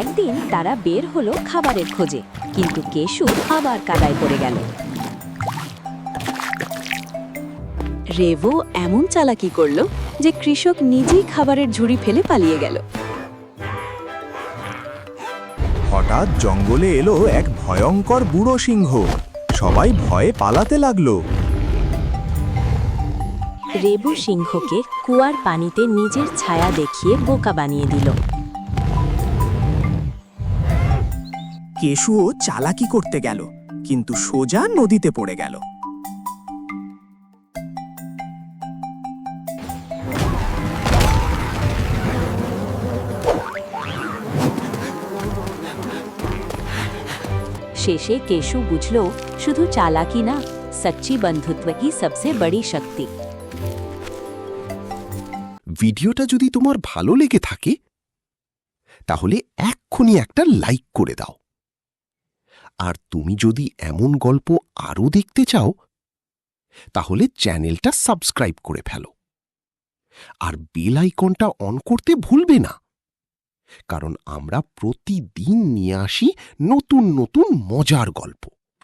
একদিন তারা বের হলো খাবারের খোঁজে, কিন্তু কেশু আবার কাদায় পড়ে গেল। রেভো এমন চালাকি করল যে কৃষক নিজেই খাবারের ঝুড়ি ফেলে পালিয়ে গেল। হঠাৎ জঙ্গলে এলো এক ভয়ঙ্কর বুড়ো সিংহ। সবাই ভয়ে পালাতে লাগলো। রেবু সিংহকে কুয়ার পানিতে নিজের ছায়া দেখিয়ে বোকা বানিয়ে দিল। কেশুও চালাকি করতে গেল, কিন্তু সোজা নদীতে পড়ে গেল। শেষে কেশু বুঝল শুধু চালাকি না, সচ্চি বন্ধুত্ব ही सबसे बड़ी शक्ति। ভিডিওটা যদি তোমার ভালো লেগে থাকে তাহলে এক্ষুনি একটা লাইক করে দাও। আর তুমি যদি এমন গল্প আরও দেখতে চাও তাহলে চ্যানেলটা সাবস্ক্রাইব করে ফেলো আর বেল আইকনটা অন করতে ভুলবে না, কারণ আমরা প্রতিদিন নিয়ে আসি নতুন নতুন মজার গল্প।